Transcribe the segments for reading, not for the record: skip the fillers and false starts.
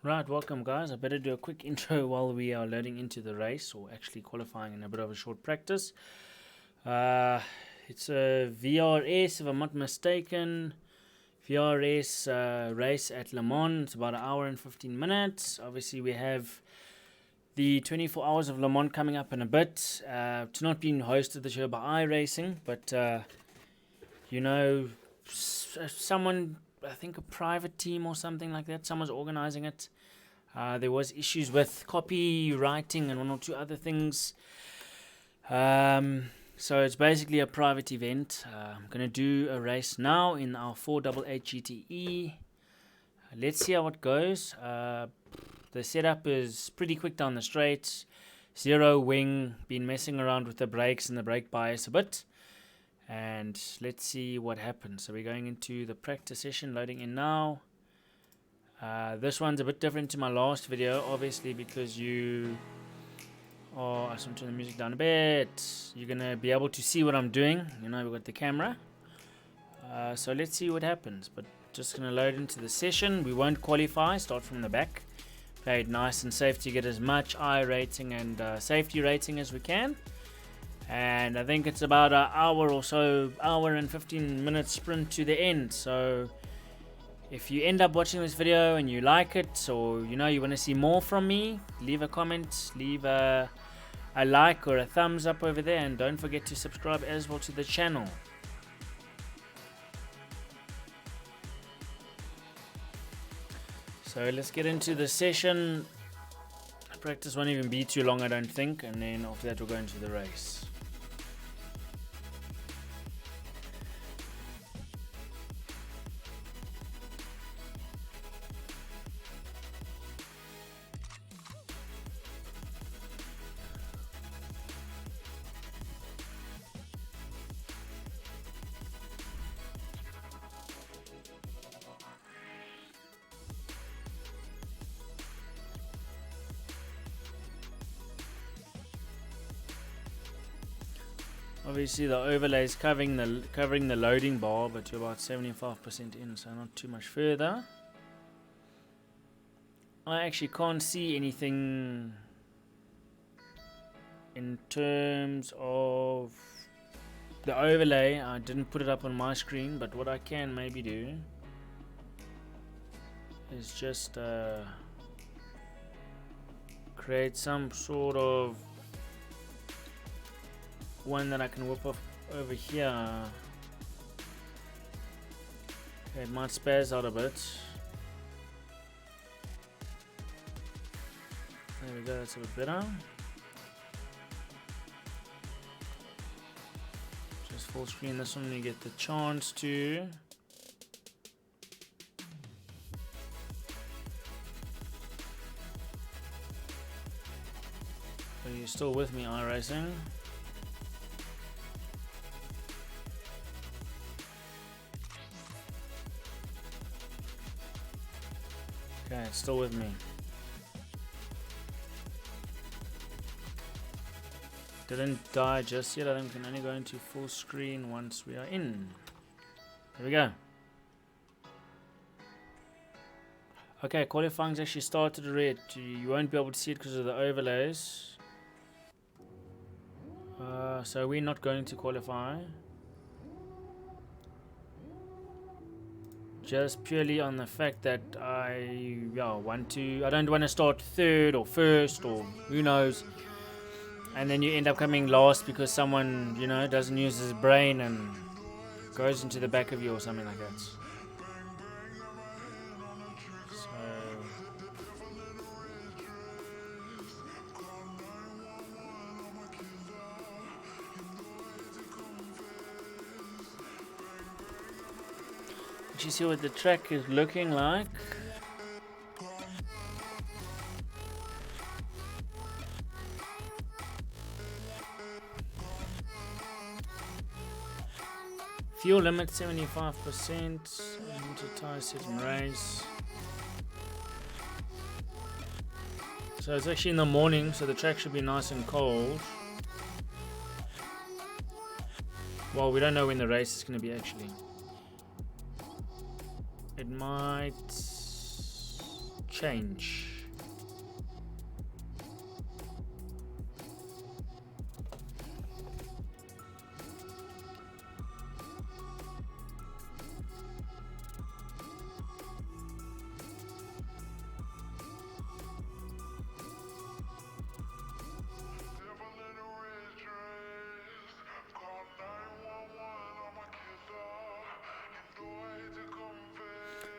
Right, welcome guys. I better do a quick intro while we are loading into the race, or actually qualifying in a bit of a short practice. It's a VRS, if I'm not mistaken. VRS race at Le Mans. It's about an hour and 15 minutes. Obviously, we have the 24 hours of Le Mans coming up in a bit. It's not being hosted this year by iRacing, but someone, I think a private team or something like that, someone's organizing it. There was issues with copywriting and one or two other things. So it's basically a private event. I'm going to do a race now in our 488 GTE. Let's see how it goes. The setup is pretty quick down the straight. Zero wing, been messing around with the brakes and the brake bias a bit. And let's see what happens. So we're going into the practice session, loading in now. This one's a bit different to my last video, obviously, because you are, I just want to turn the music down a bit. You're going to be able to see what I'm doing. You know, we've got the camera. So let's see what happens. But just going to load into the session. We won't qualify, start from the back. Play it nice and safe to get as much I rating and safety rating as we can. And I think it's about an hour or so, hour and 15 minutes sprint to the end. So if you end up watching this video and you like it, or you want to see more from me, leave a comment, leave a like or a thumbs up over there, and don't forget to subscribe as well to the channel. So let's get into the session. Practice won't even be too long, I don't think, and then after that we'll go into the race. Obviously the overlay is covering the loading bar, but we're about 75% in, so not too much further. I actually can't see anything in terms of the overlay. I didn't put it up on my screen, but what I can maybe do is just create some sort of one that I can whip off over here. Okay, it might spaz out a bit. There we go, that's a bit better. Just full screen this one when you get the chance to. Are you still with me, iRacing? Okay, it's still with me. Didn't die just yet. I think we can only go into full screen once we are in. There we go. Okay, qualifying's actually started already. You won't be able to see it because of the overlays. So we're not going to qualify. Just purely on the fact that I don't want to start third or first or who knows, and then you end up coming last because someone doesn't use his brain and goes into the back of you or something like that. You see what the track is looking like. Fuel limit 75%. Into tire set and race. So it's actually in the morning, so the track should be nice and cold. Well, we don't know when the race is going to be actually. It might change.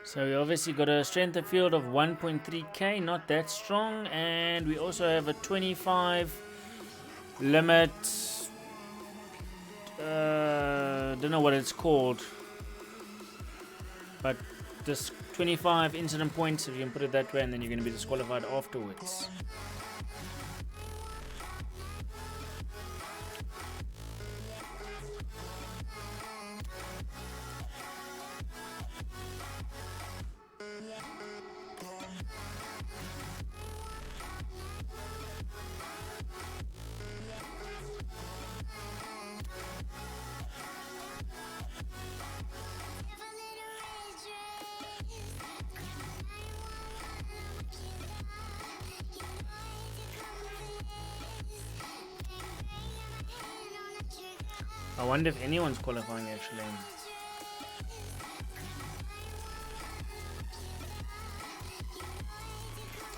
So we obviously got a strength of field of 1.3k, not that strong, and we also have a 25 limit. Don't know what it's called, but this 25 incident points, if you can put it that way, and then you're going to be disqualified afterwards. I wonder if anyone's qualifying actually.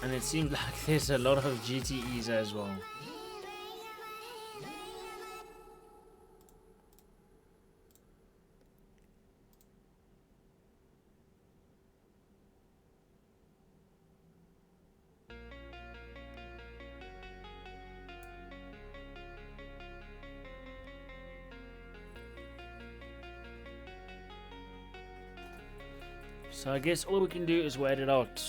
And it seems like there's a lot of GTEs as well. So I guess all we can do is wait it out.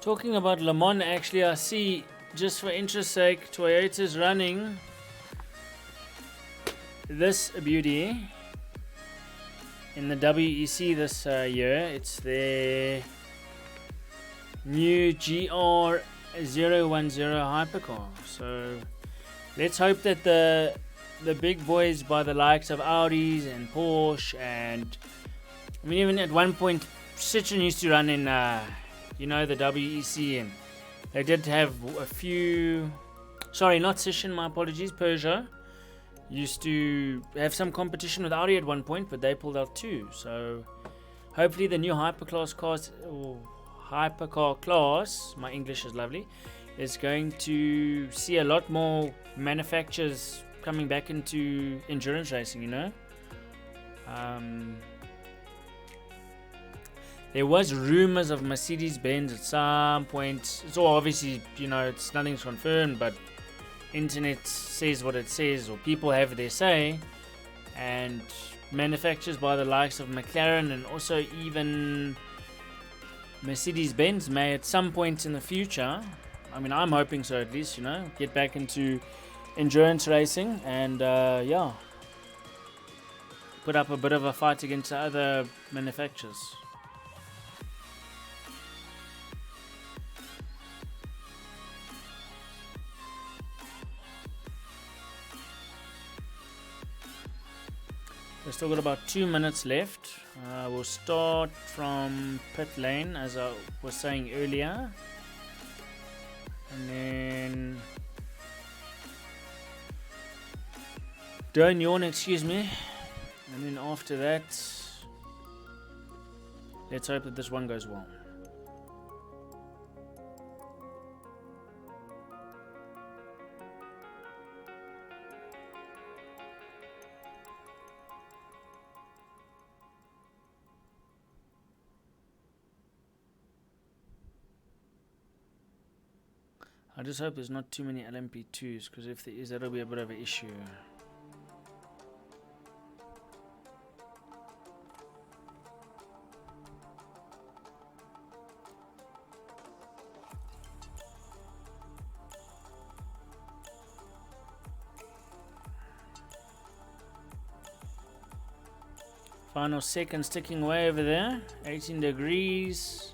Talking about Le Mans, actually I see, just for interest's sake, Toyota's running this beauty in the WEC this year. It's their new GR010 hypercar. So let's hope that the big boys by the likes of Audis and Porsche, and I mean even at one point Citroen used to run in the WEC, and they did have a few, sorry, not Citroen, my apologies, Peugeot used to have some competition with Audi at one point, but they pulled out too. So hopefully the new hypercar class, my English is lovely, is going to see a lot more manufacturers coming back into endurance racing, There was rumors of Mercedes-Benz at some point. It's all obviously, it's nothing's confirmed, but internet says what it says, or people have their say, and manufacturers by the likes of McLaren and also even Mercedes-Benz may at some point in the future, I mean I'm hoping so at least, get back into endurance racing and put up a bit of a fight against other manufacturers. We've still got about 2 minutes left. We'll start from pit lane, as I was saying earlier, and then don't yawn, excuse me, and then after that let's hope that this one goes well. I just hope there's not too many LMP2s, because if there is, that'll be a bit of an issue. Final seconds ticking away over there. 18 degrees.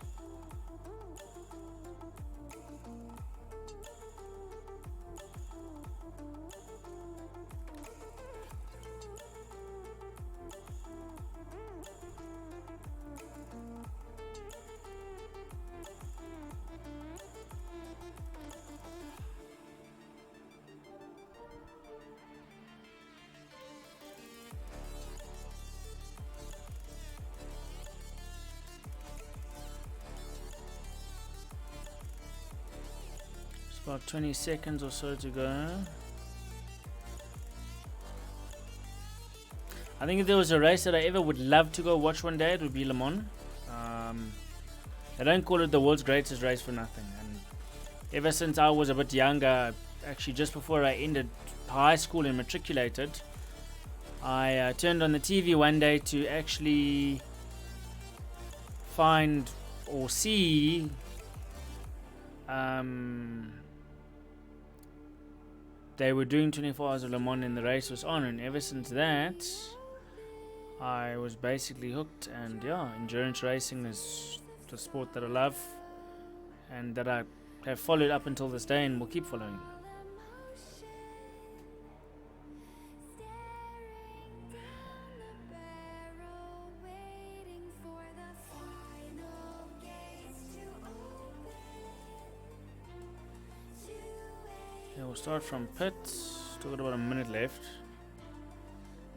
About 20 seconds or so to go. I think if there was a race that I ever would love to go watch one day, it would be Le Mans. They don't call it the world's greatest race for nothing. And ever since I was a bit younger, actually just before I ended high school and matriculated, I turned on the TV one day to actually find or see they were doing 24 hours of Le Mans and the race was on, and ever since that I was basically hooked. And yeah, endurance racing is the sport that I love and that I have followed up until this day and will keep following. We'll start from pit. Still got about a minute left.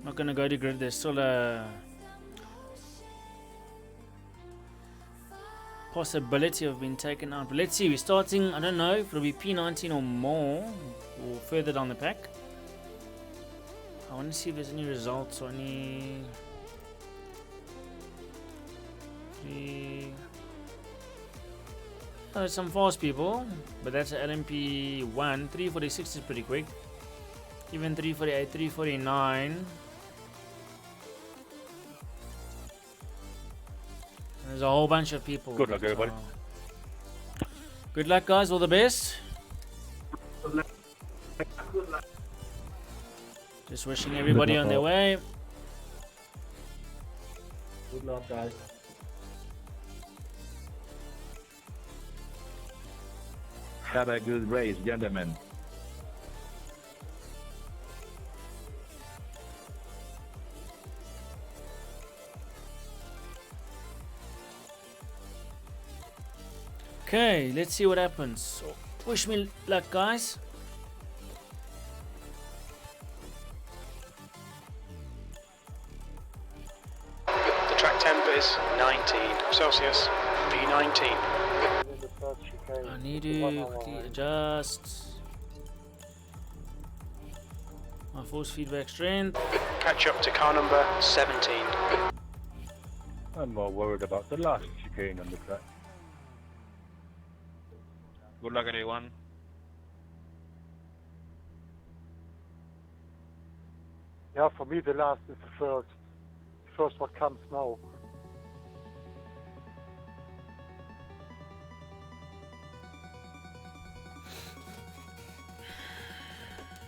Not gonna go to grid. There's still a possibility of being taken out. But let's see. We're starting. I don't know if it'll be P19 or more, or further down the pack. I want to see if there's any results or any. There's some fast people, but that's an LMP1. 346 is pretty quick. Even 348, 349. There's a whole bunch of people. Good luck, everybody. Good luck, guys. All the best. Good luck. Good luck. Just wishing everybody on their way. Good luck, guys. Have a good race, gentlemen. Okay, let's see what happens. Wish me luck, guys. The track temp is 19 Celsius, P19. I need to quickly adjust my force feedback strength. Catch up to car number 17. I'm more worried about the last chicane on the track. Good luck, everyone. Yeah, for me the last is the first. First what comes now.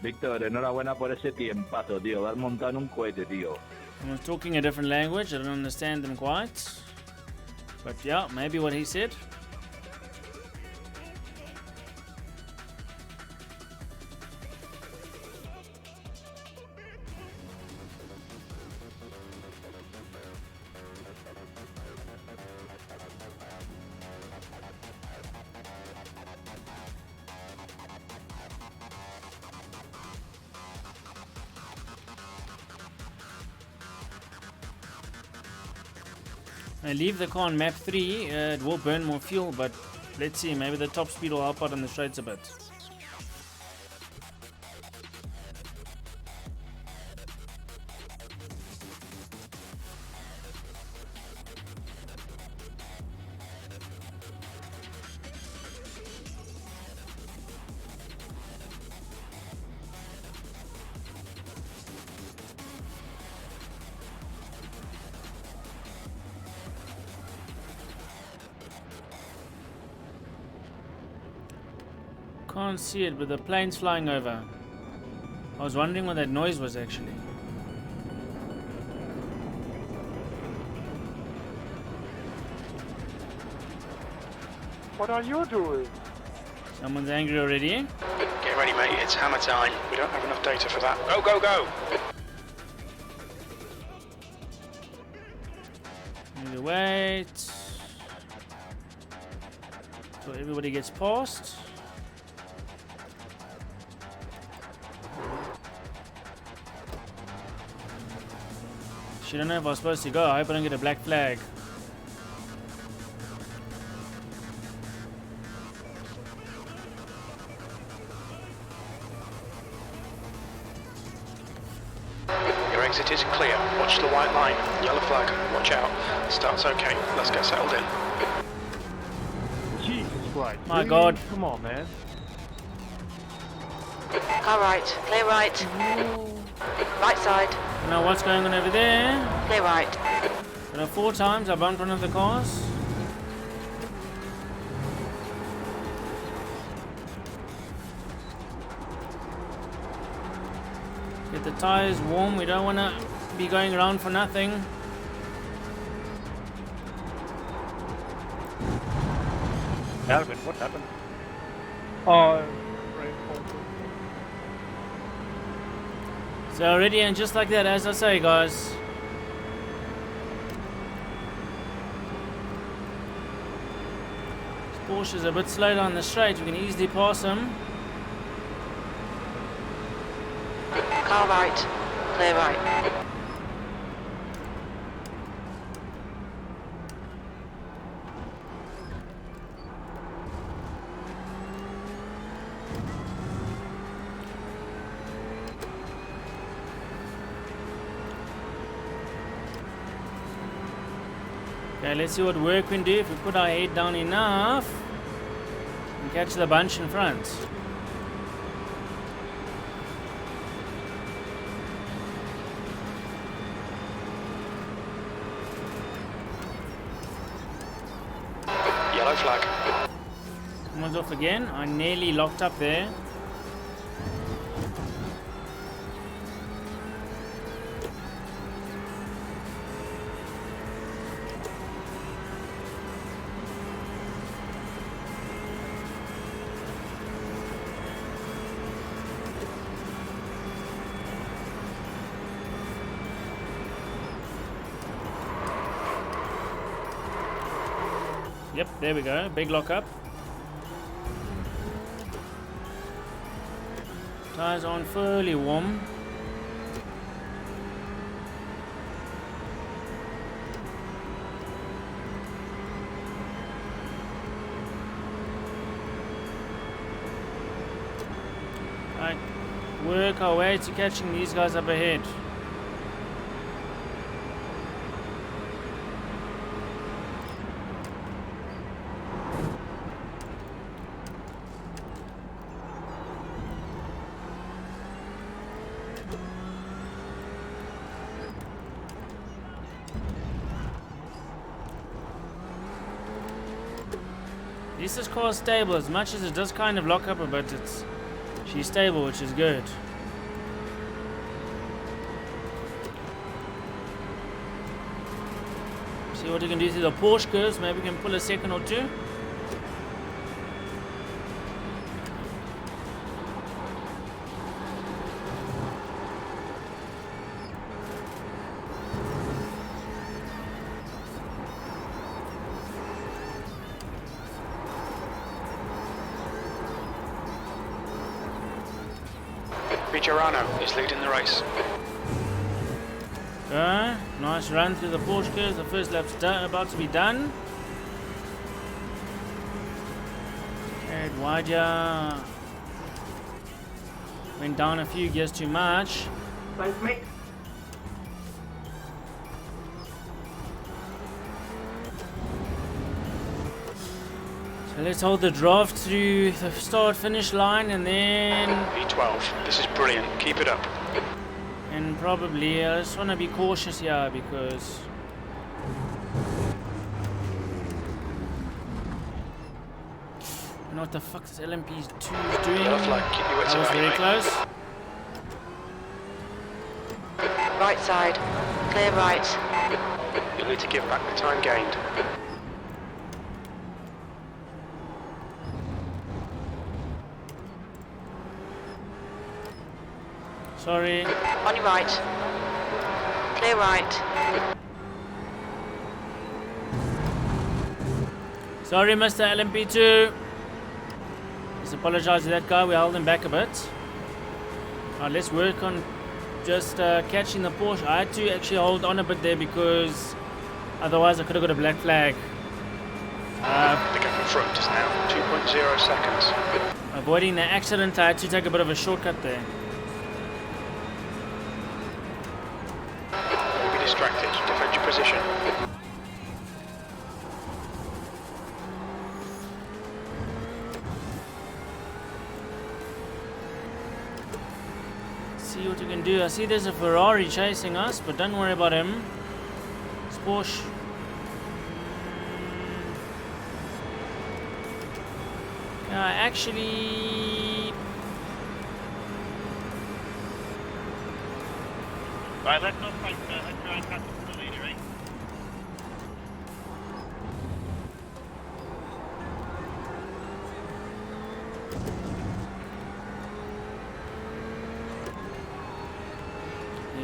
Víctor, enhorabuena por ese tiempazo, tío. Vas montado en un cohete, tío. I'm talking a different language. I don't understand them quite. But yeah, maybe what he said. I leave the car on map 3, it will burn more fuel, but let's see, maybe the top speed will help out on the straights a bit. Can't see it, but the plane's flying over. I was wondering what that noise was actually. What are you doing? Someone's angry already. Get ready, mate. It's hammer time. We don't have enough data for that. Go, go, go! Maybe wait. So everybody gets past. She don't know if I was supposed to go. I hope I don't get a black flag. Your exit is clear. Watch the white line. Yellow flag. Watch out. Start's okay. Let's get settled in. Jesus Christ. My really? God. Come on, man. Car right, clear right. Right side, Now what's going on over there? clear right. 4 times I bumped one of the cars. Get the tires warm. We don't want to be going around for nothing. Alvin, what happened? Oh, So ready, and just like that, as I say, guys. This Porsche's a bit slow down the straight. We can easily pass him. Car right, clear right. Okay, let's see what work we can do. If we put our head down enough, we can catch the bunch in front. Yellow flag. Someone's off again. I nearly locked up there. Yep, there we go. Big lockup. Tires on fairly warm. Right, work our way to catching these guys up ahead. This car is stable. As much as it does kind of lock up a bit, she's stable, which is good. See what we can do through the Porsche curves. Maybe we can pull a second or two. Vigerano is leading the race. Okay, nice run through the Porsche curves. The first lap's about to be done. And Waja went down a few gears too much. Thanks, mate. So let's hold the draft through the start finish line, and then V12. This is brilliant. Keep it up. and probably I just want to be cautious here because I know what the fuck this LMP2 is doing. Yellow flag. Keep your wits That was about you, very mate. close. Right side, clear right. You'll need to give back the time gained. Sorry. On your right. Clear right. Sorry, Mr. LMP2. Just apologize to that guy. We held him back a bit. Alright, let's work on just catching the Porsche. I had to actually hold on a bit there because otherwise I could have got a black flag. Pick up in front just now. 2.0 seconds. Avoiding the accident, I had to take a bit of a shortcut there. Don't be distracted. Defend your position. See what you can do. I see there's a Ferrari chasing us, but don't worry about him. It's Porsche. Actually... Right, let's not try and catch up to the leader, eh?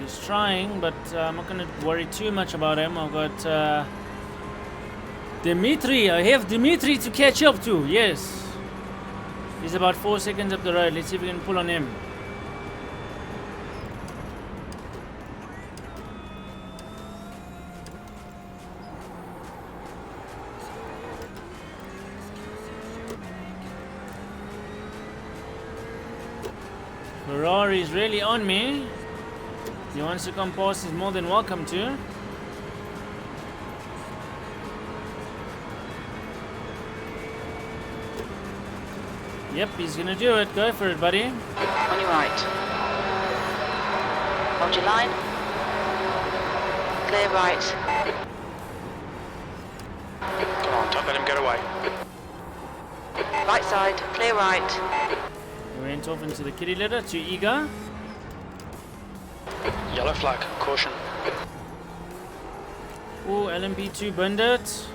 He's trying, but I'm not going to worry too much about him. I've got Dimitri. I have Dimitri to catch up to. Yes. He's about 4 seconds up the road. Let's see if we can pull on him. Ferrari's really on me. If he wants to come past, he's more than welcome to. Yep, he's gonna do it. Go for it, buddy. On your right. Hold your line. Clear right. Come on, don't let him get away. Right side. Clear right. We went off into the kitty litter. Too eager. Yellow flag. Caution. Oh, LMP2 burned it.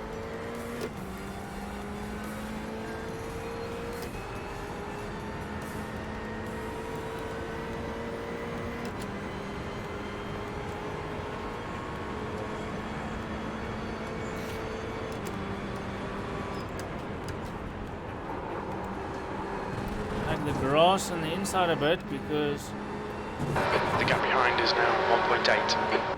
The grass on the inside a bit because The gap behind is now 1.8.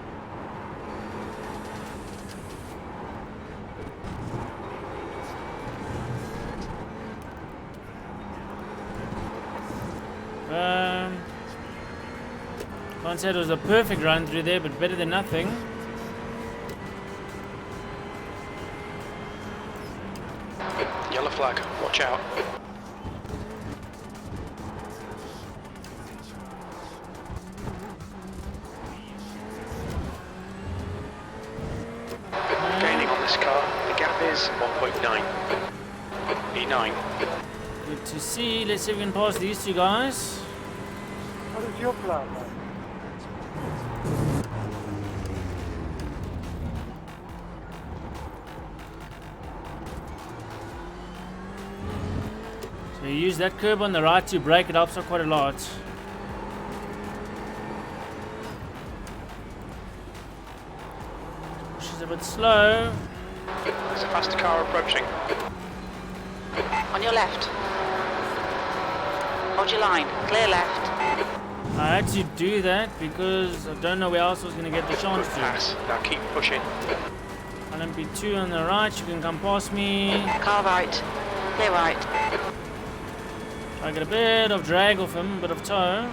can't say it was a perfect run through there, but better than nothing. Yellow flag. Watch out. Gaining on this car. The gap is 1.9. E9. Good to see. Let's see if we can pass these two guys. What is your plan, man? So you use that curb on the right to brake. It helps out quite a lot. She's a bit slow. There's a faster car approaching. On your left. Hold your line. Clear left. I had to do that because I don't know where else I was going to get the chance to. Pass. Now keep pushing. LMP2 on the right, you can come past me. Car right. Clear right. I get a bit of drag off him, a bit of toe.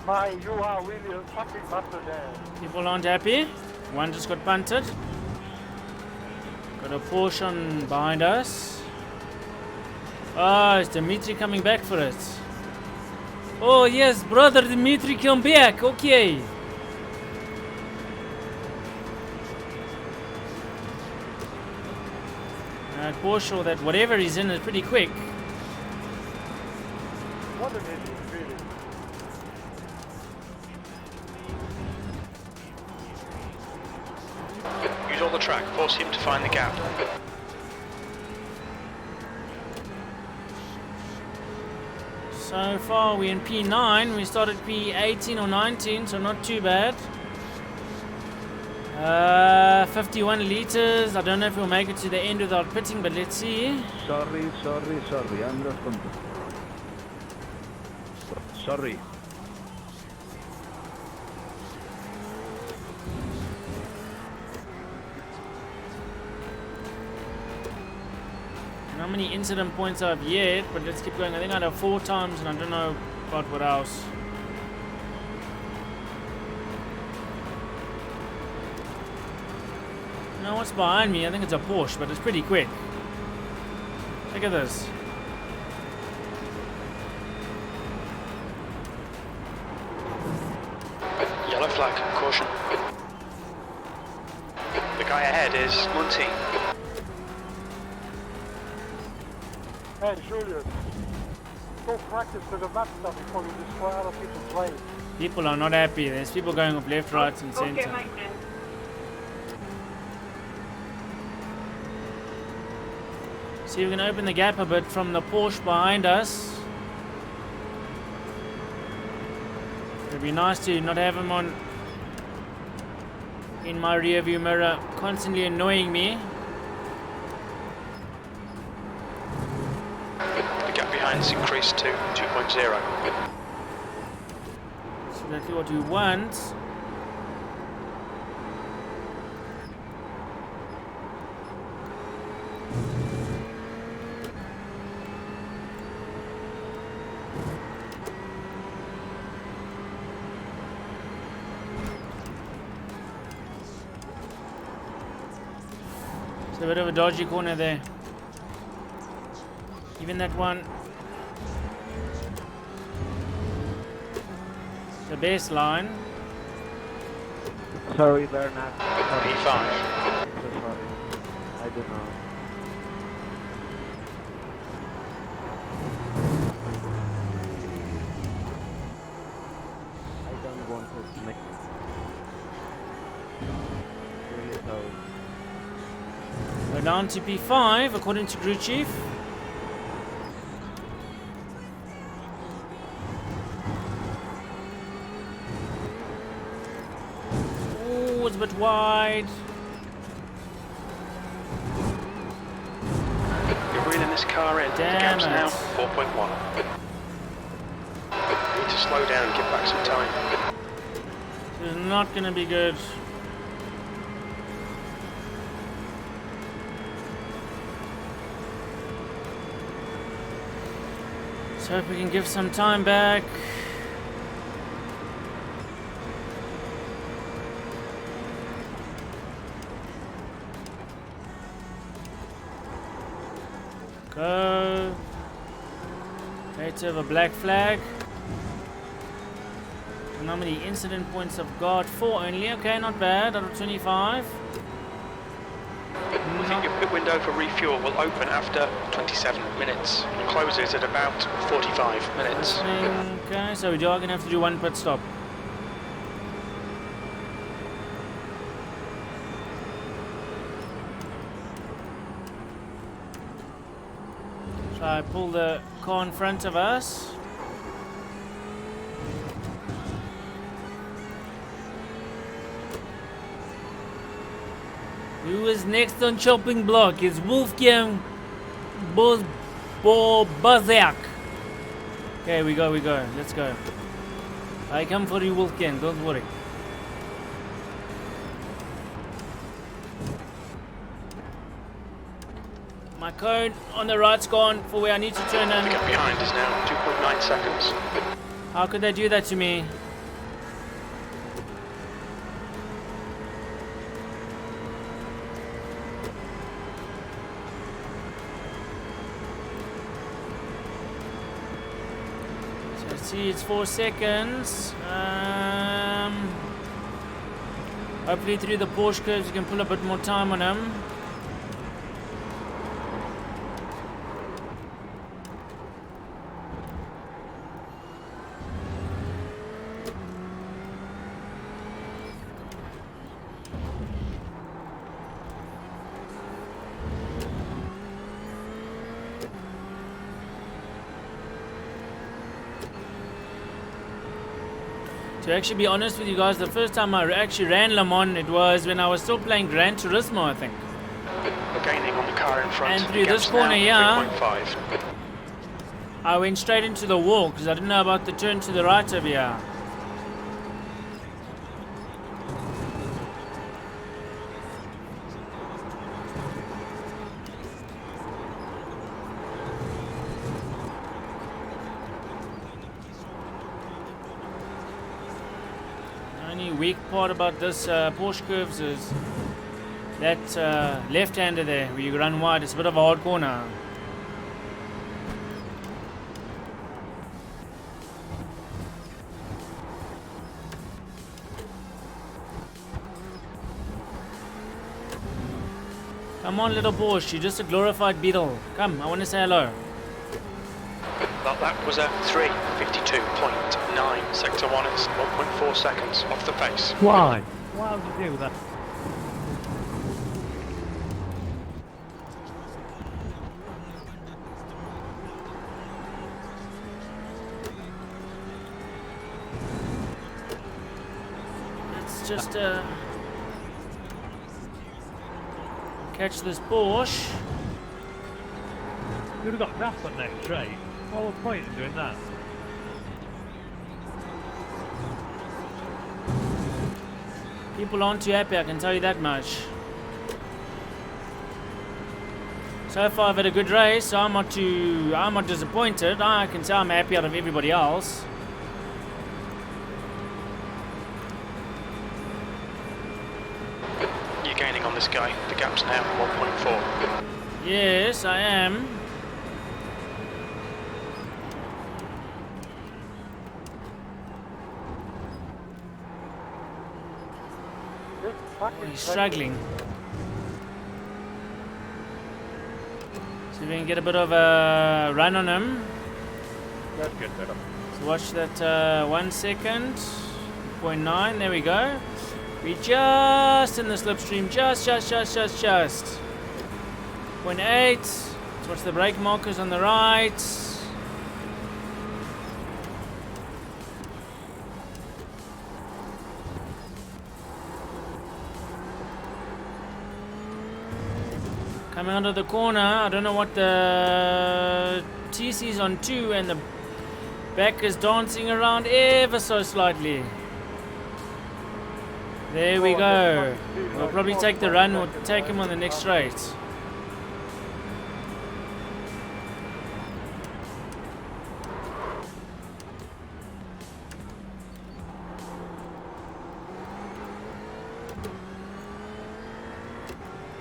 Man, you are really a fucking master there. People aren't happy. One just got punted. Got a Porsche on behind us. Oh, it's Dimitri coming back for it. Oh yes, brother Dimitri, come back. Okay. That Porsche or that whatever he's in is pretty quick. What an idiot, really. control the track, force him to find the gap. So far we're in P9, we started P18 or 19, so not too bad. 51 liters, I don't know if we'll make it to the end without pitting, but let's see. Sorry, I'm los tontos. Sorry. How many incident points I have yet, but let's keep going. I think I have 4 times, and I don't know about what else. Now what's behind me? I think it's a Porsche, but it's pretty quick. Look at this. Yellow flag, caution. The guy ahead is Monty. Hey, Julius, go practice with the map stuff before you destroy other people's lanes. People are not happy. There's people going off left, right, and Okay, center. my friend. See, we can open the gap a bit from the Porsche behind us. It'd be nice to not have him on in my rear view mirror, constantly annoying me. The gap behind is increased to 2.0. That's exactly what we want. It's a bit of a dodgy corner there. Even that one. The baseline. Sorry, Bernard. P5. I'm so sorry. I don't know. I don't want to make really sorry. We're down to P5 according to crew chief. Ooh, it's a bit wide. You're reeling this car in. Damn the gap's it. now 4.1. You need to slow down and give back some time. This is not going to be good. Let's hope we can give some time back. Go. Let's have a black flag. And how many incident points I've got? 4 only. Okay, not bad. Out of 25. We think your pit window for refuel will open after 27 minutes and closes at about 45 minutes. Okay, so we are going to have to do 1 pit stop. So I pull the car in front of us. Who is next on chopping block? It's Wolfgang Bozak. Okay, we go. Let's go. I come for you, Wolfgang. Don't worry. My cone on the right's gone for where I need to turn The in. gap behind is now 2.9 seconds. How could they do that to me? So let's see, it's 4 seconds. Hopefully through the Porsche curves you can pull a bit more time on him. To actually be honest with you guys, the first time I actually ran Le Mans, it was when I was still playing Gran Turismo, I think. We're gaining on the car in front. And through Gap's this corner now here, 3.5. I went straight into the wall because I didn't know about the turn to the right over here. The only weak part about this Porsche curves is that left-hander there where you run wide. It's a bit of a hard corner. Come on, little Porsche, you're just a glorified Beetle. Come, I want to say hello. Well, that was a 3:52.9. Sector 1 is 1.4 seconds off the pace. Why? Why would you do that? Let's just catch this Porsche. You would have got grass on next straight. What was the point in doing that? People aren't too happy, I can tell you that much. So far I've had a good race, so I'm not disappointed. I can say I'm happy out of everybody else. You're gaining on this guy. The gap's now 1.4. Yes, I am. Oh, he's struggling. So we can get a bit of a run on him. That's good, better. So watch that 1 second. 0.9, there we go. We just in the slipstream, just. 0.8. Let's watch the brake markers on the right. Coming out of the corner, I don't know what the TC's on 2 and the back is dancing around ever so slightly. There we go. We'll probably take the run or take him on the next straight.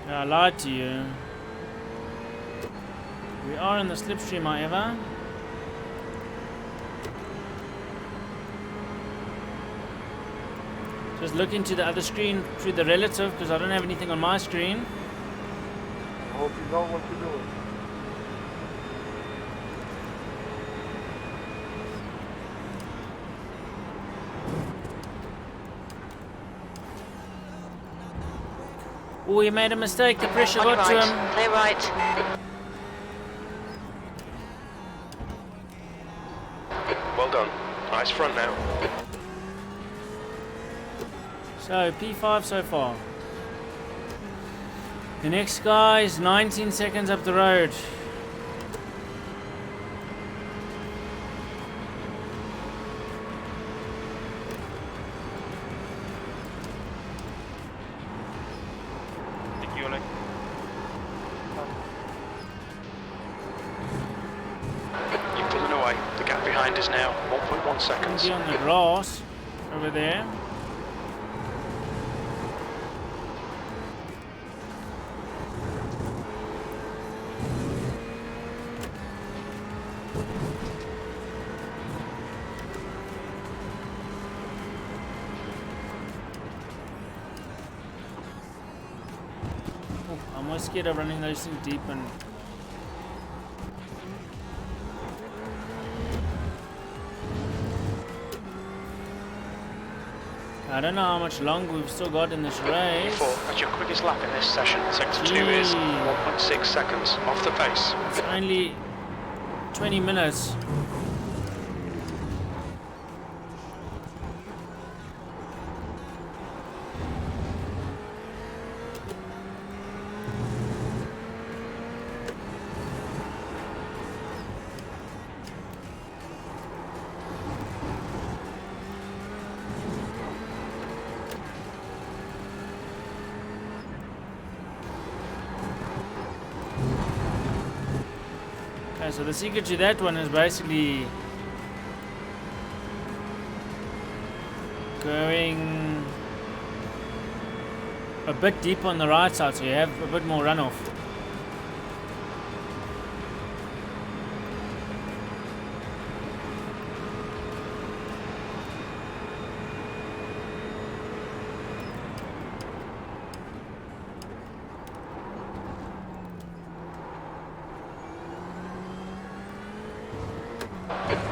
I lied to you. We are in the slipstream, however. Just look into the other screen through the relative because I don't have anything on my screen. I hope you know what you're doing. Oh, he made a mistake. The pressure On got to right. him. Clear right. Well done. Nice front now. So, P5 so far. The next guy is 19 seconds up the road. Thank you, Ollie. You're pulling away. The gap behind is now 1.1 seconds. Be on the grass over there. I'm more scared of running those things deep and I don't know how much longer we've still got in this race. 4. That's your quickest lap in this session. Sector 2 is 1.6 seconds off the pace. It's only 20 minutes. Okay, so the secret to that one is basically going a bit deep on the right side, so you have a bit more runoff.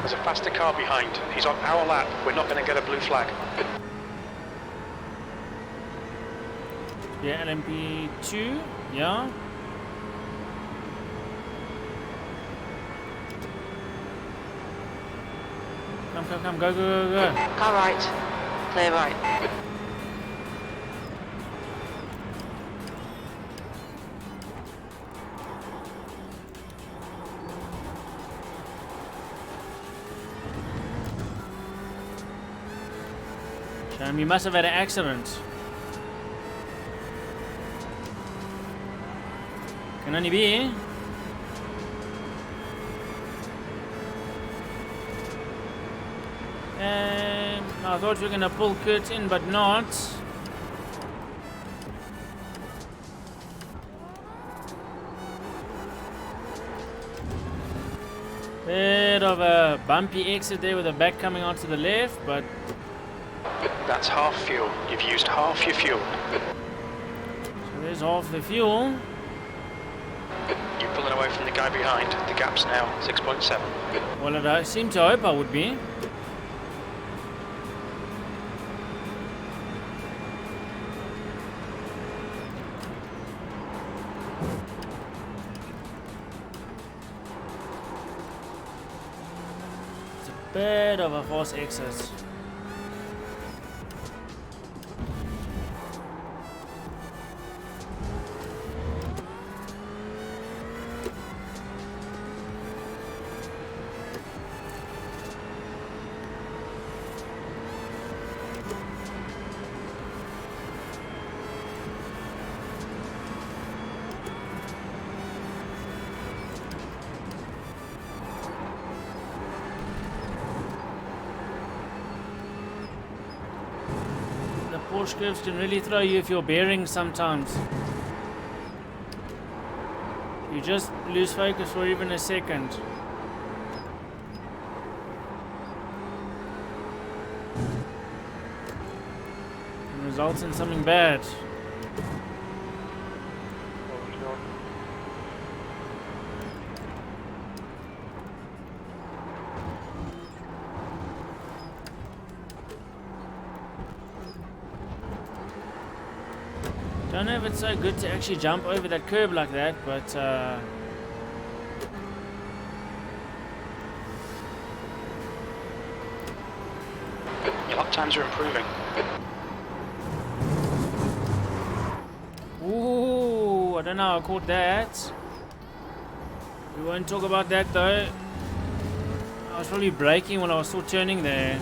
There's a faster car behind. He's on our lap. We're not going to get a blue flag. Yeah, LMP2, yeah. Come, go, go, go, go. Car right. Clear right. You must have had an accident. Can only be. And I thought we were gonna pull Kurt in, but not. Bit of a bumpy exit there with the back coming onto the left, but That's half fuel. You've used half your fuel. so there's half the fuel. You're pulling away from the guy behind. The gap's now 6.7. Well, I seem to hope I would be. It's a bit of a false exit. Porsche curves can really throw you if you're bearing sometimes. You just lose focus for even a second. And results in something bad. Don't know if it's so good to actually jump over that curb like that, but Your lap times are improving. ooh, I don't know how I caught that. We won't talk about that though. I was probably braking when I was still turning there.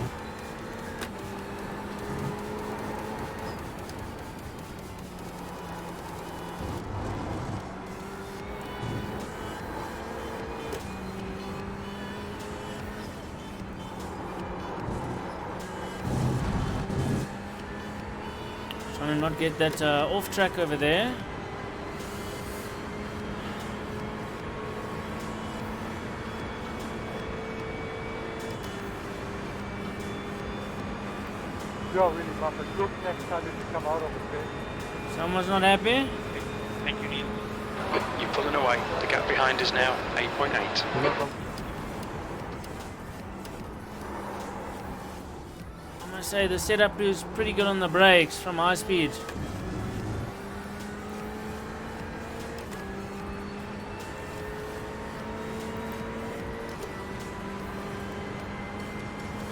Trying to not get that off track over there. You're really muffled. Look next time if you come out of the pit. Someone's not happy. Thank you, Neil. You're pulling away. The gap behind is now 8.8. I must say the setup is pretty good on the brakes from high speed.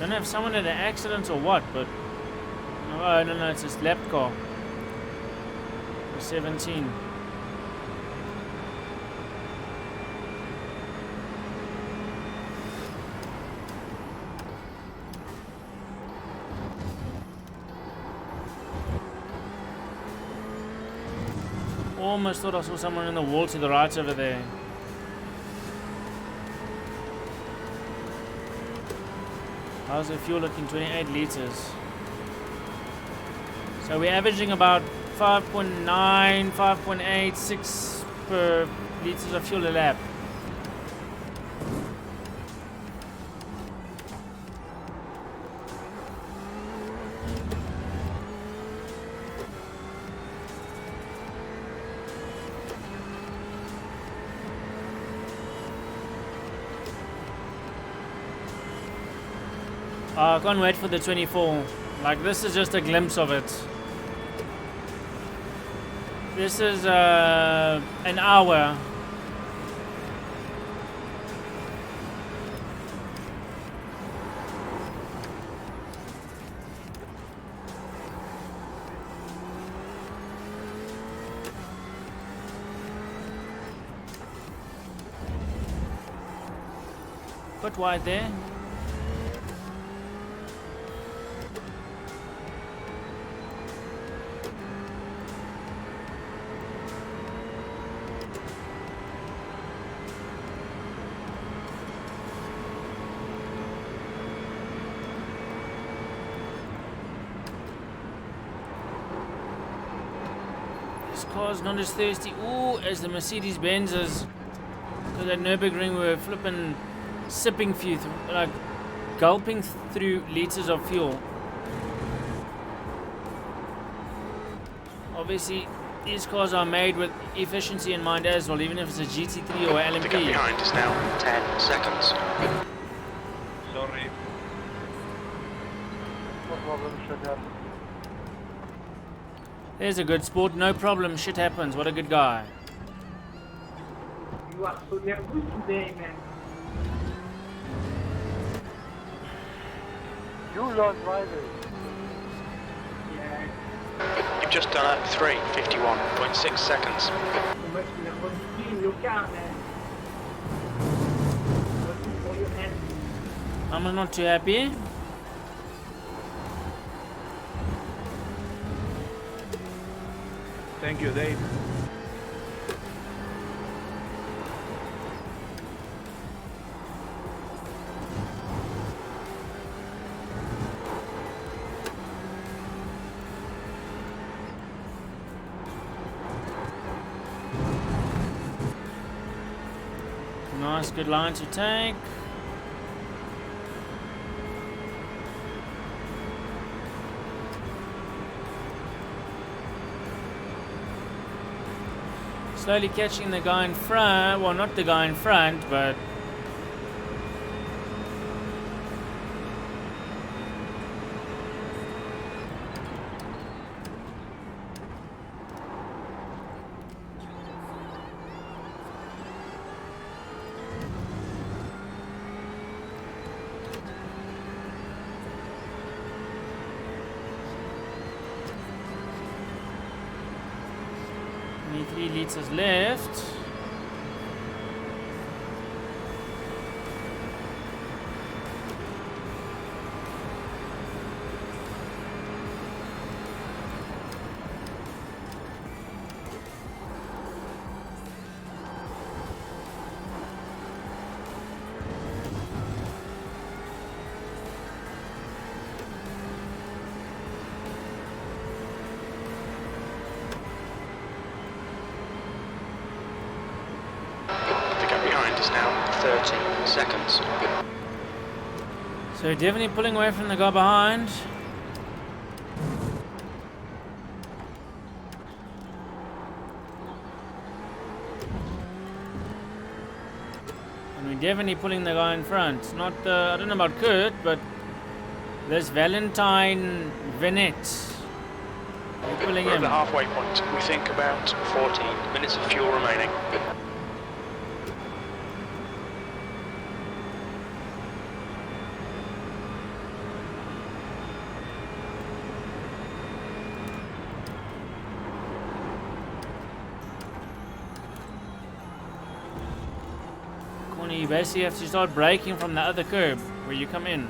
Don't know if someone had an accident or what, but oh no, it's this lap car. 17. Almost thought I saw someone in the wall to the right over there. How's the fuel looking? 28 liters. So we're averaging about 5.9, 5.8, 6 per liters of fuel a lap. I can't wait for the 24. Like, this is just a glimpse of it. This is an hour. Put wide there. This car's not as thirsty as the Mercedes Benz's. Because at Nürburgring we were flipping, sipping few, like gulping through liters of fuel. Obviously, these cars are made with efficiency in mind as well, even if it's a GT3 or LMP. The gap behind is now 10 seconds. Sorry. No problem, shit happens. There's a good sport, no problem, shit happens, what a good guy. You are so nervous today, man. You learn driving. Yeah. You've just done a 3:51.6 seconds. So much nervosity in your car, man. Looking for your hand. I'm not too happy. Thank you, Dave. Nice, good line to take. Slowly catching the guy in front. Well, not the guy in front, but only 3 liters left. The gap behind is now 30 seconds. So definitely pulling away from the guy behind. And we're definitely pulling the guy in front. Not I don't know about Kurt, but there's Valentine Venet. We're pulling We're at him. the halfway point. We think about 14 minutes of fuel remaining. Corner, you basically have to start braking from the other curb where you come in.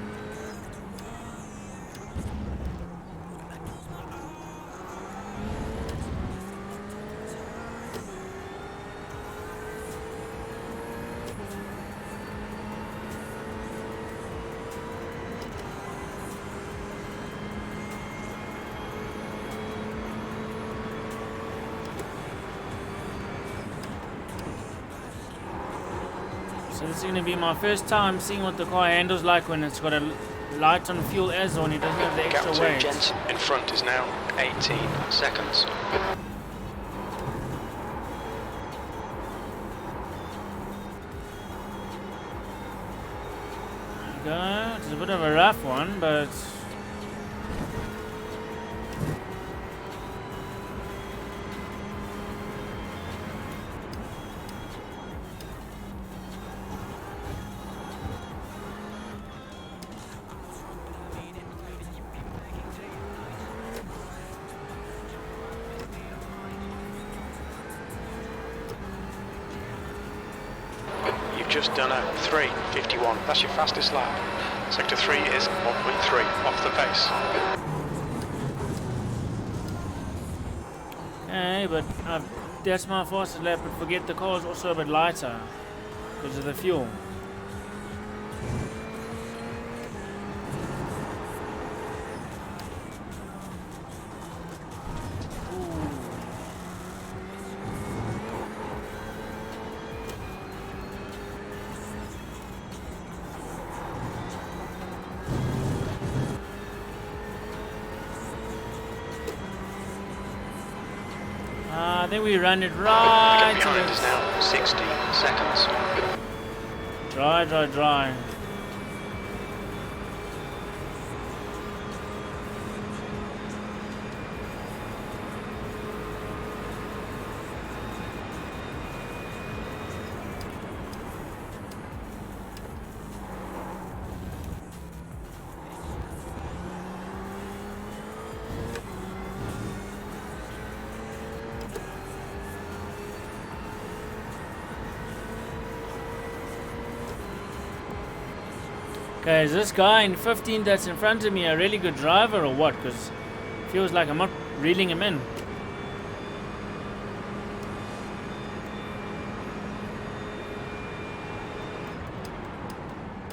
So this is going to be my first time seeing what the car handles like when it's got a light on fuel as on. It doesn't have the Gap extra to weight. Jensen in front is now 18 seconds. There you go. It's a bit of a rough one, but You've just done a 3:51. That's your fastest lap. Sector 3 is 1.3 off the pace. okay, but that's my fastest lap. But forget the car is also a bit lighter because of the fuel. Then we run it The right gap till behind is it's now 60 seconds. dry, dry, dry. Okay, is this guy in 15 that's in front of me a really good driver or what? Because it feels like I'm not reeling him in.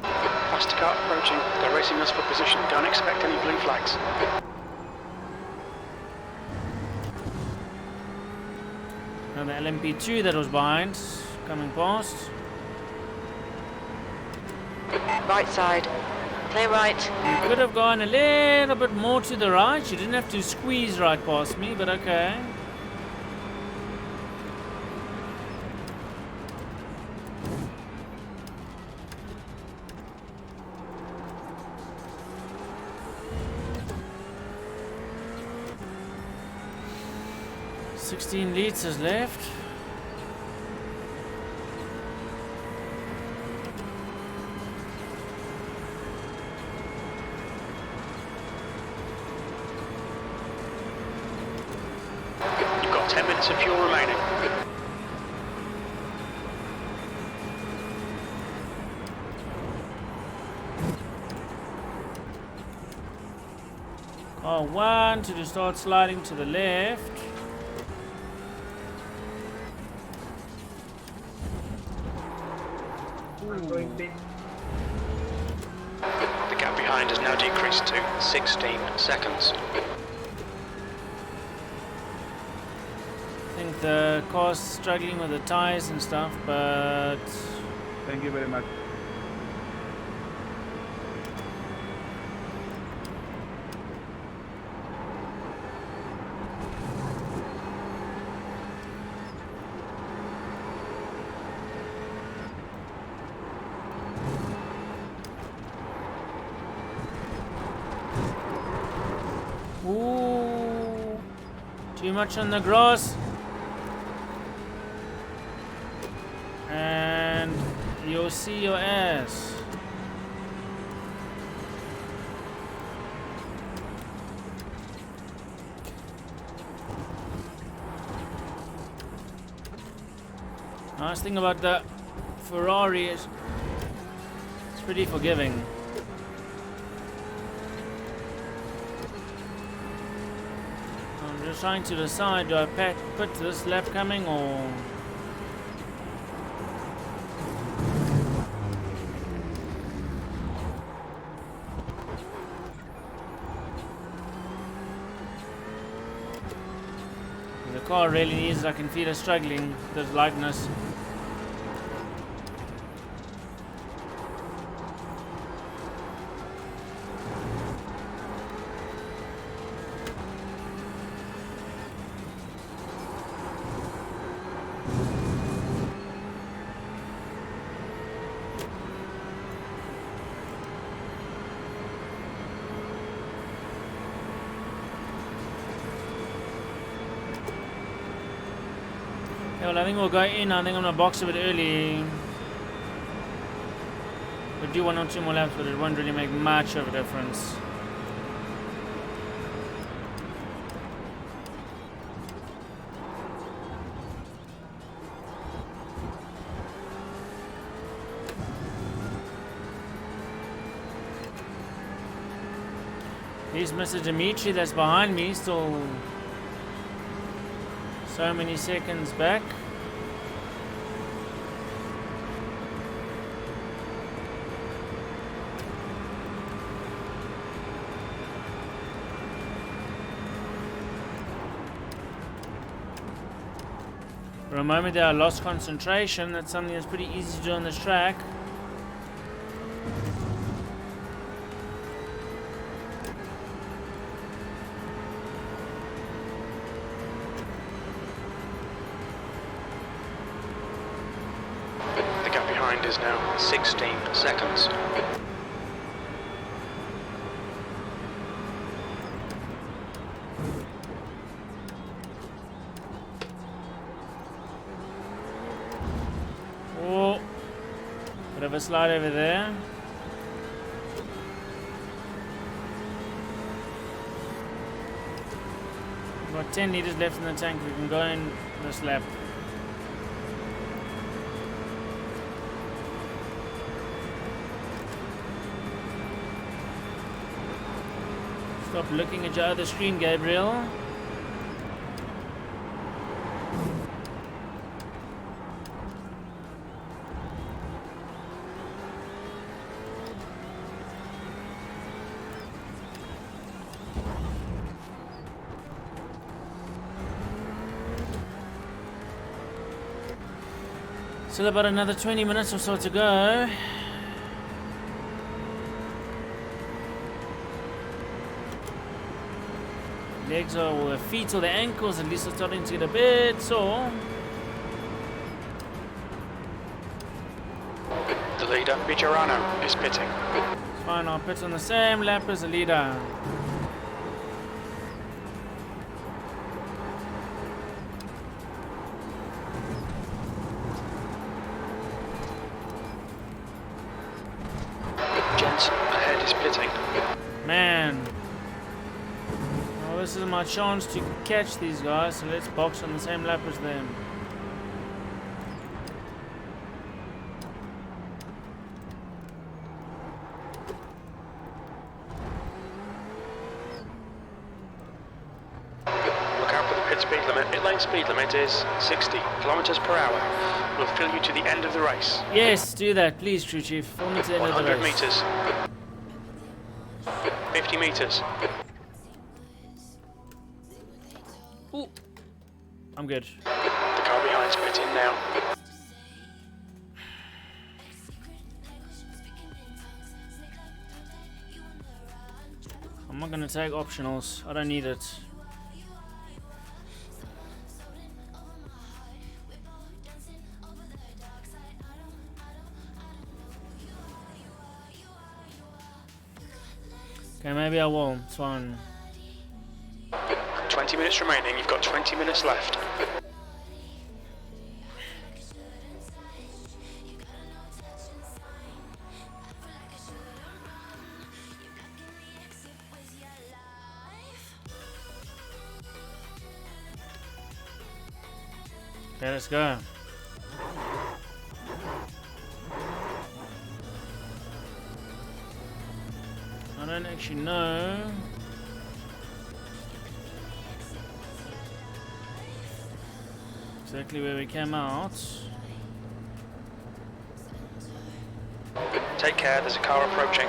Faster car approaching. They're racing us for position. Don't expect any blue flags. Another LMP2 that was behind, coming past. Right side. Clear right. You could have gone a little bit more to the right. You didn't have to squeeze right past me, but okay. $16 liters left. You've got 10 minutes of fuel remaining. Car 1 to start sliding to the left. I'm going big. The gap behind has now decreased to 16 seconds. I think the car's struggling with the tires and stuff, but Thank you very much. ooh, too much on the grass. And you'll see your ass. Nice thing about the Ferrari is it's pretty forgiving. I'm just trying to decide, do I put this lap coming or... The car really needs, I can feel it struggling, the lightness. Yeah, well, I think we'll go in. I think I'm going to box a bit early. We'll do 1 or 2 more laps, but it won't really make much of a difference. Here's Mr. Dimitri that's behind me, still so many seconds back. For a moment there I lost concentration. That's something that's pretty easy to do on this track. The gap behind is now 16 seconds. Oh, bit of a slide over there. About 10 liters left in the tank. We can go in this lap. Stop looking at your other screen, Gabriel. Still about another 20 minutes or so to go. Legs are, or the feet or the ankles at least are starting to get a bit sore. The leader, Vigerano, is pitting. It's fine, I'll pit on the same lap as the leader. Jensen ahead is pitting. Man. Well, this is my chance to catch these guys, so let's box on the same lap as them. Look out for the pit speed limit. Pit lane speed limit is 60 kilometers per hour. We'll fill you to the end of the race. Yes, do that, please, True Chief. Fill me to the end of the 100 race. meters. 50 meters. Ooh. I'm good. The car behind's pitting now. I'm not gonna take optionals. I don't need it. Okay, maybe I will. It's fine. 20 minutes remaining. You've got 20 minutes left. Okay, let's go. I don't actually know exactly where we came out. Take care, there's a car approaching.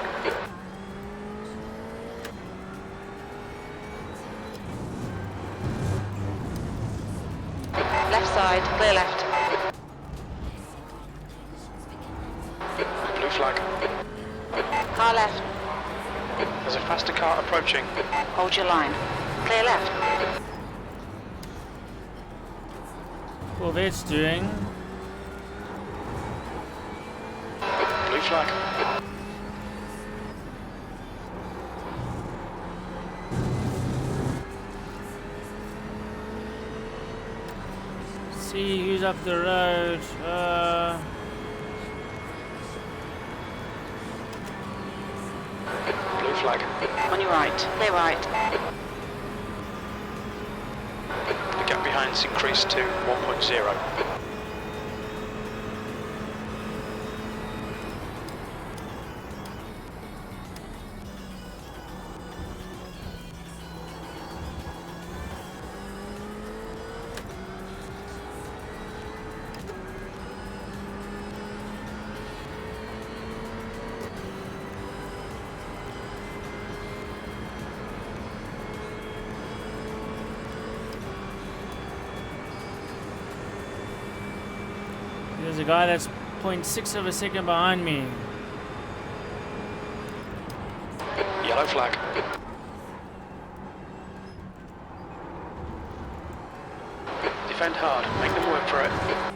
Left side, clear left. Blue flag. Car left. There's a faster car approaching. Hold your line. Clear left. Corvette's doing. Blue flag. See who's up the road. Blue flag. On your right. Clear right. The gap behind's increased to 1.0. There's a guy that's 0.6 of a second behind me. Yellow flag. Defend hard. Make them work for it.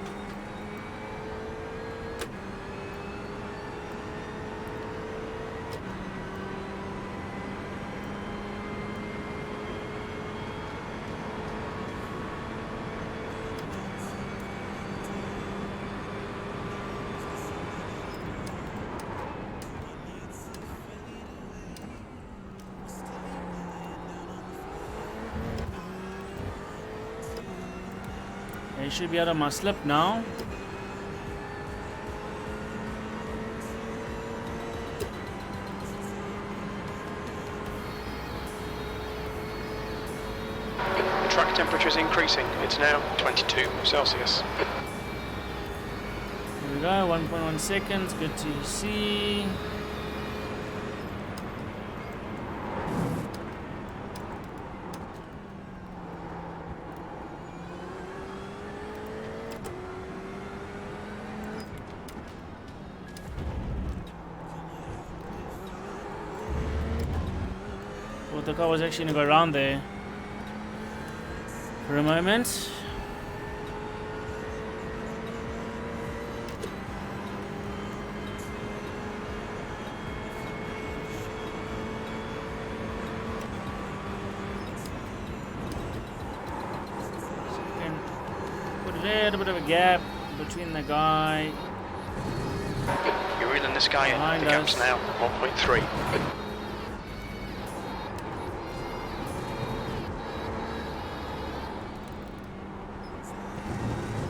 He should be out of my slip now. The track temperature is increasing. It's now 22 Celsius. Here we go, 1.1 seconds, good to see. Thought the car was actually going to go around there for a moment. Put a little bit of a gap between the guy. You're reeling this guy in. Behind The gap's us. now 1.3.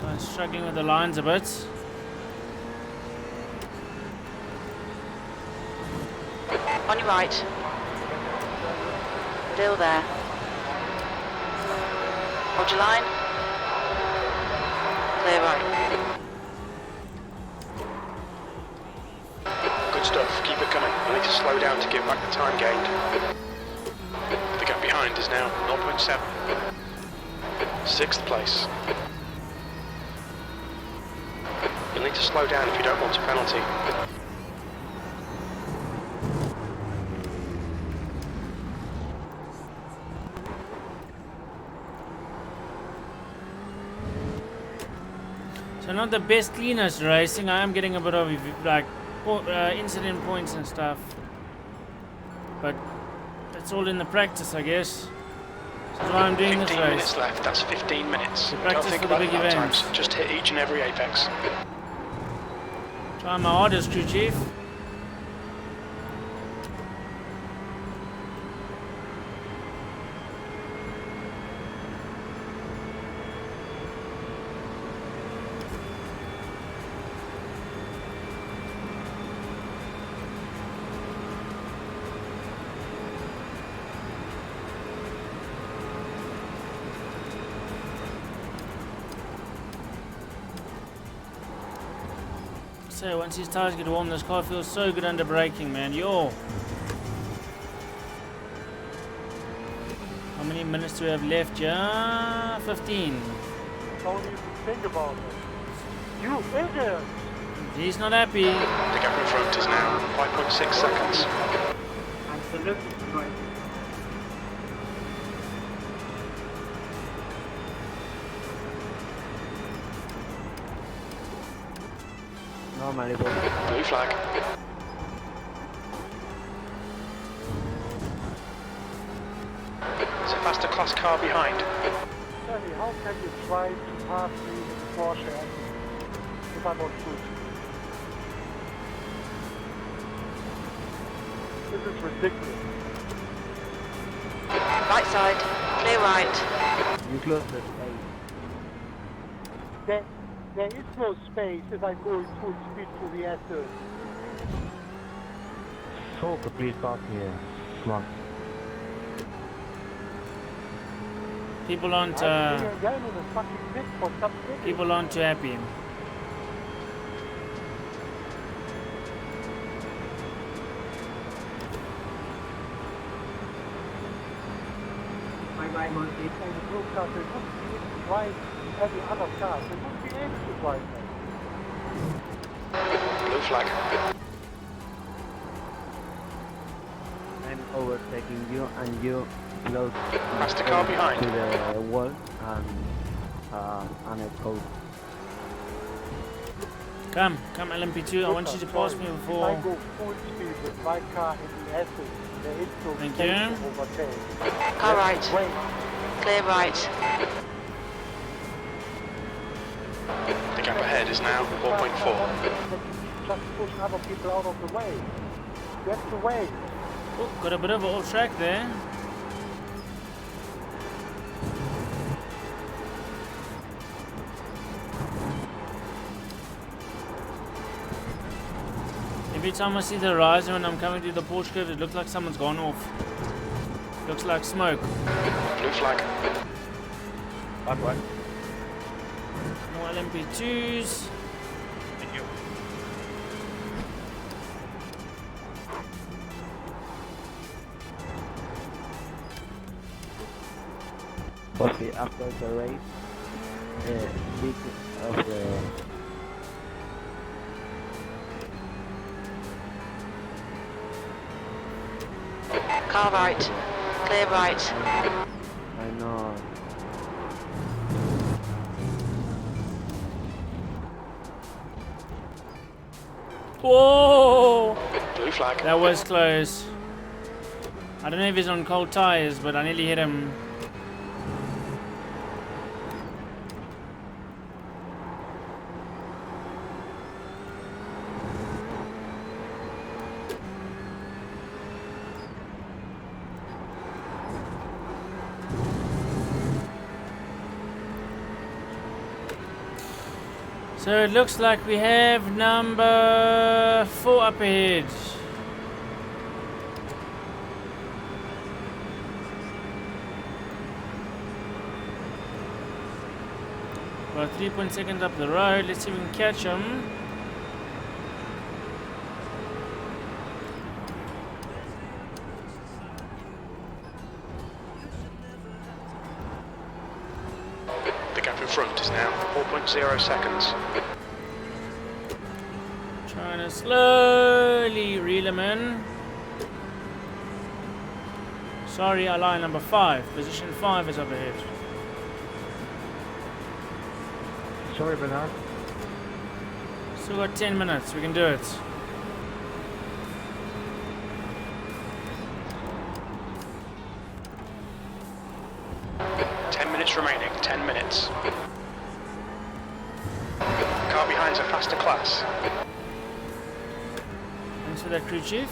I'm struggling with the lines a bit. On your right. Still there. Hold your line. Clear right. Good stuff. Keep it coming. You need to slow down to give back the time gained. The gap behind is now 0.7. 6th place. You'll need to slow down if you don't want a penalty. So not the best cleanest racing. I am getting a bit of like incident points and stuff, but that's all in the practice, I guess. That's why I'm doing this 15 race. minutes left. That's 15 minutes. To Don't practice think for the about big lap events. times. Just hit each and every apex. Try my hardest, crew chief. So once these tires get warm, this car feels so good under braking, man. Yo. How many minutes do we have left? Yeah, 15. Don't even think about it. You idiot! He's not happy. The gap in front is now 5.6 seconds. Absolutely right. Normally, but Blue flag. There's a faster class car behind. Yeah, me, how can you try to pass me in the Porsche if I'm on foot? This is ridiculous. Right side. Clear right. You close the space. There is no space if I'm going full speed through the S-turn. So please pass me. Come on. People aren't Again in a fucking pit for some idiot. people aren't too happy. Bye-bye, Monty. And the blue car, they wouldn't be able to drive every other car. They wouldn't be able to drive that. Blue flag. I'm overtaking you and you close Pass the car behind. to the wall and a code. Come LMP2, I want you to pass me If I before. go full speed with my car in the S-turn, there is no Thank space you. to overtake. Car right. Wait. Clear right. The gap ahead is now 4.4. Just push other people out of the way. You have to wait. Oh, got a bit of an off track there. Every time I see the horizon when I'm coming to the Porsche curve, it looks like someone's gone off. Looks like smoke. Blue flag. Bad one. More LMP2s. Thank you. Possibly after the race, big of the Car right. Clear right. I know. Whoa! Blue flag. That was close. I don't know if he's on cold tires, but I nearly hit him. So it looks like we have number 4 up ahead. About 3 seconds up the road. Let's see if we can catch him. The gap in front is now 4.0 seconds. Trying to slowly reel him in. Sorry, I lie, number 5. Position 5 is up ahead. Sorry, Bernard. Still got 10 minutes. We can do it. Remaining 10 minutes. Car behind's a faster class. Thanks for that, crew chief.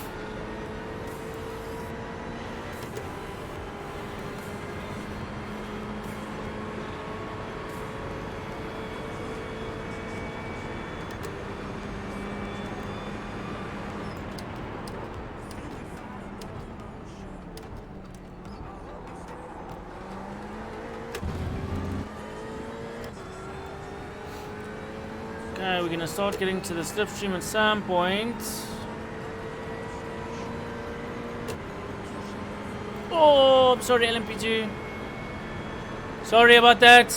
Okay, we're gonna start getting to the slipstream at some point. Oh, I'm sorry, LMP2. Sorry about that.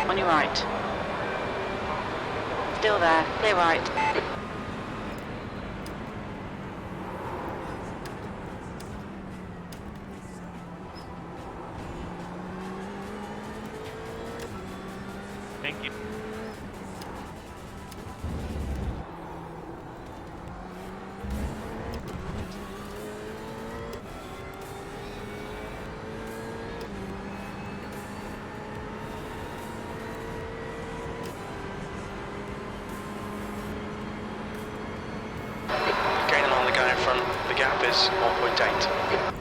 On your right. Still there. Clear right. Thank you. VRS 0.8.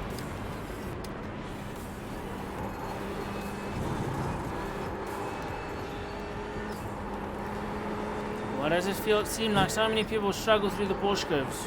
Why does it seem like so many people struggle through the Porsche curves?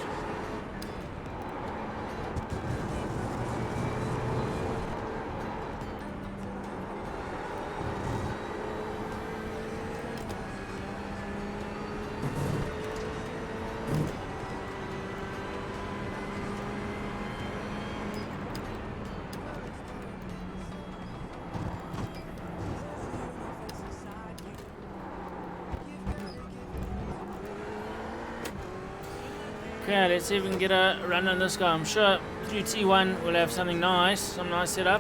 Okay, let's see if we can get a run on this guy. I'm sure through T1 we'll have something nice, some nice setup.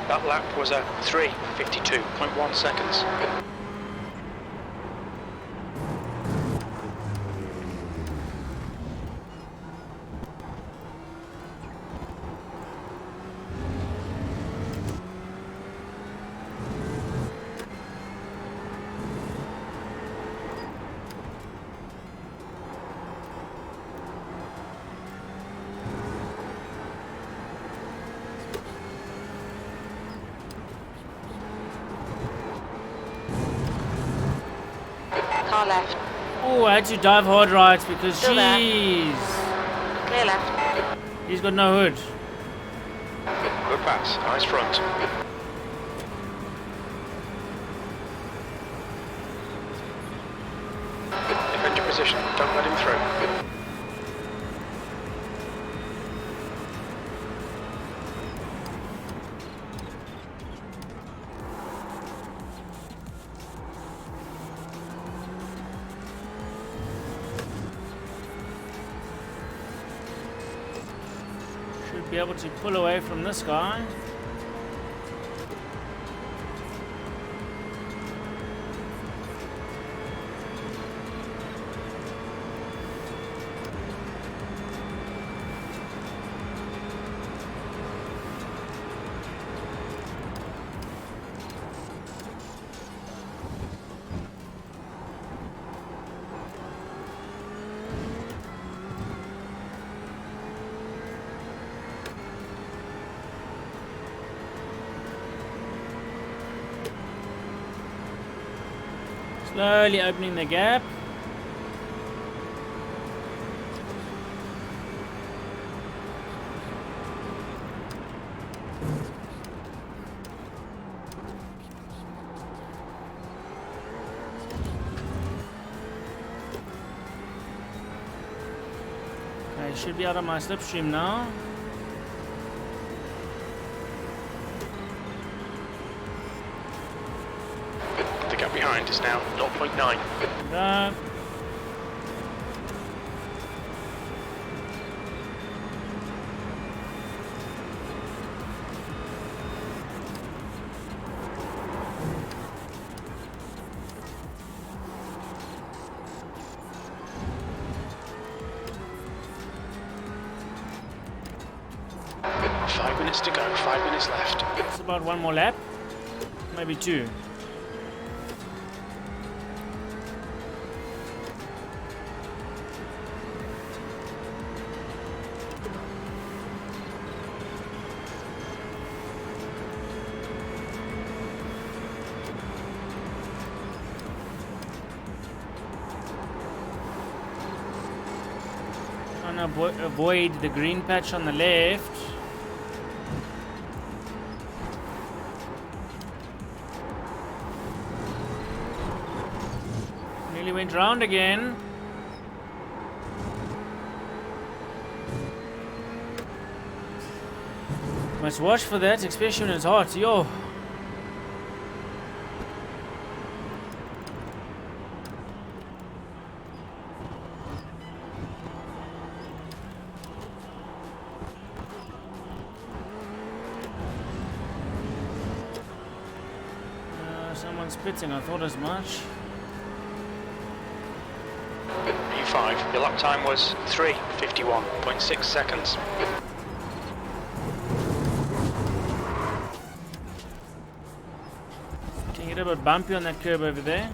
That lap was a 3:52.1 seconds. Car left. Oh, I had to dive hard right because Still there. jeez, Clear left. he's got no hood. Good pass, nice front. Defend your position, don't let him through. Should be able to pull away from this guy. Slowly opening the gap. I should be out of my slipstream now. The gap behind is now 0.9. Go. Five minutes to go, 5 minutes left. It's about one more lap, maybe two. Trying to avoid the green patch on the left. Nearly went round again. Must watch for that, especially when it's hot. Yo. Someone's pitting, I thought as much. P5, your lap time was 3:51.6 seconds. Can you get a bit bumpy on that curb over there?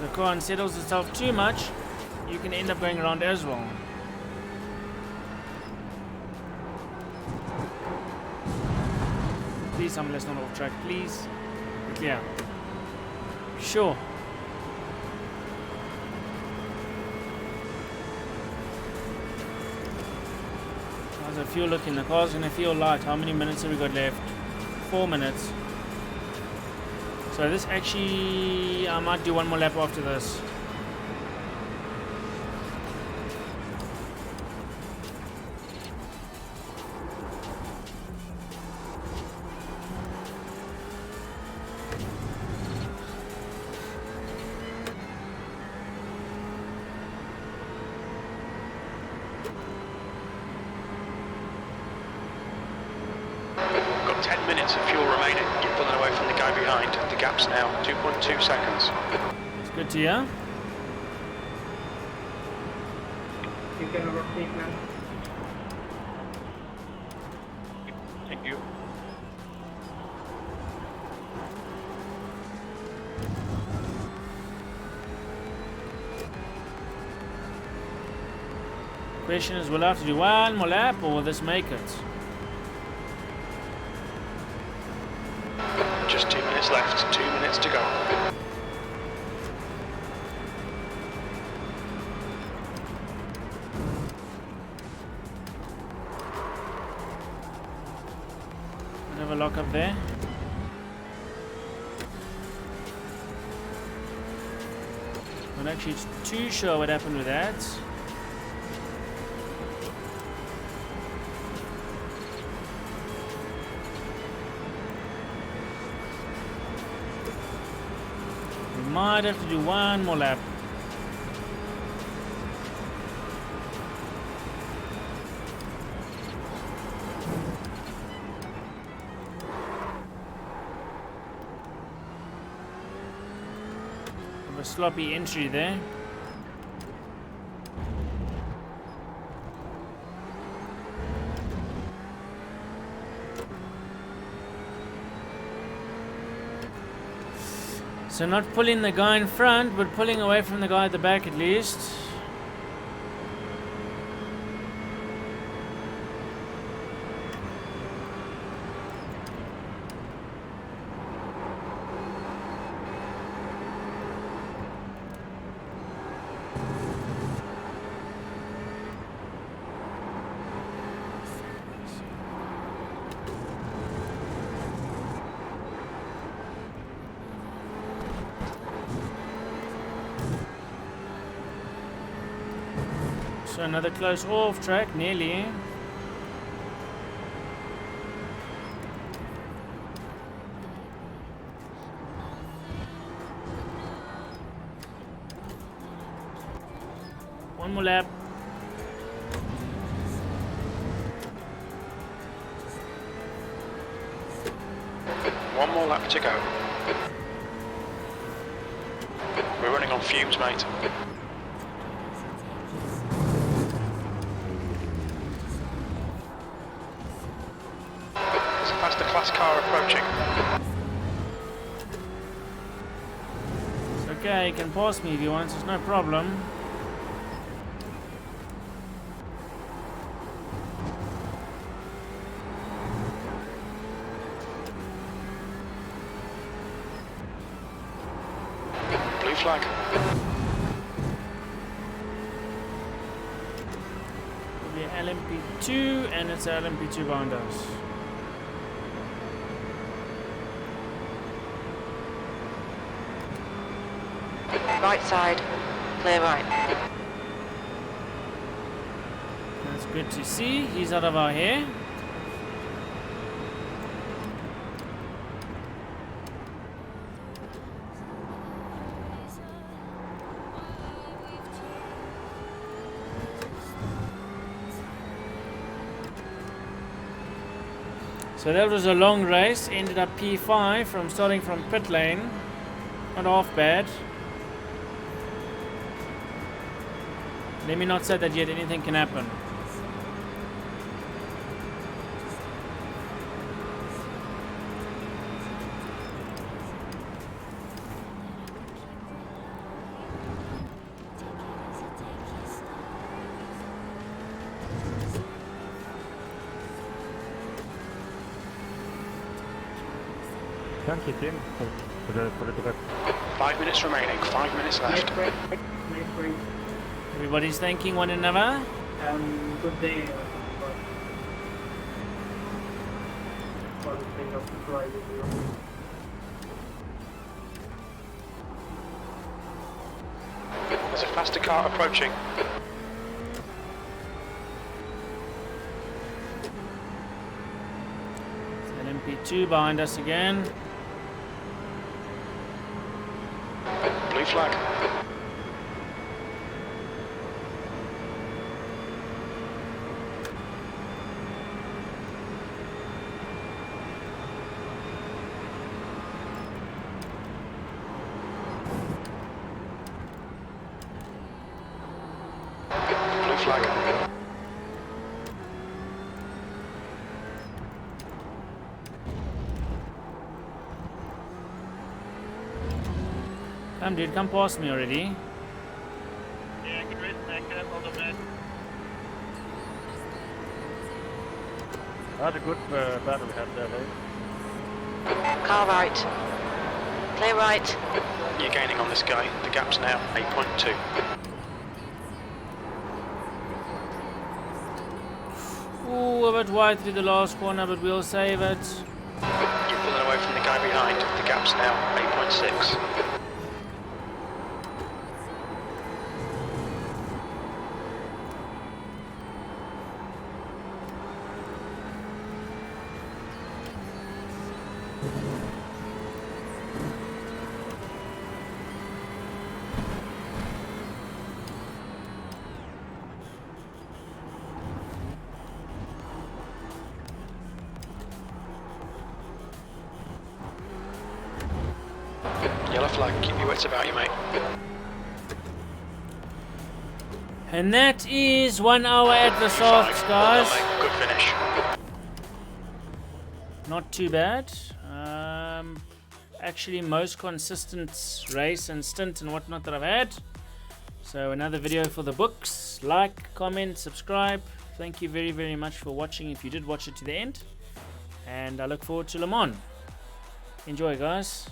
the car unsettles itself too much, you can end up going around as well. Please, someone let's not off track, please. Clear. Sure. How's the fuel looking? The car's gonna feel light. How many minutes have we got left? 4 minutes. So this actually, I might do one more lap after this. Got 10 minutes of fuel remaining. You're pulling away from the guy behind. The gap's now 2.2 seconds. It's good to hear. You can overtake now. Thank you. Question is, will I have to do one more lap or will this make it? Just 2 minutes left. 2 minutes to go. Have a lock up there. Not actually too sure what happened with that. We might have to do one more lap. A sloppy entry there. So not pulling the guy in front, but pulling away from the guy at the back at least. So another close off track, nearly. One more lap. One more lap to go. We're running on fumes, mate. There's a faster class car approaching. It's okay, you can pass me if you want, it's no problem. Blue flag. It'll be LMP2 and it's LMP2 behind us. Right side. Clear right. That's good to see. He's out of our hair. So that was a long race. Ended up P5 from starting from pit lane. Not half bad. Let me not say that yet, anything can happen. Chunk it in for the rep. 5 minutes remaining, 5 minutes left. Nice break. Nice break. Everybody's thanking one another. Good day. For the thing of the flight. There's a faster car approaching. LMP2 behind us again. Blue flag. Blue flag. Come dude, come past me already. Yeah, good race, Necker. Well done, man. That's a good battle we had there, mate. Car right. Clear right. You're gaining on this guy. The gap's now 8.2. Ooh, a bit wide through the last corner, but we'll save it. You're pulling away from the guy behind. The gap's now 8.6. Yellow flag, keep your wits about you, mate. And that is 1 hour at the Five. Sarthe, Well guys. done, mate. Good finish. Not too bad. Actually, most consistent race and stint and whatnot that I've had. So another video for the books. Like, comment, subscribe. Thank you very, very much for watching if you did watch it to the end. And I look forward to Le Mans. Enjoy, guys.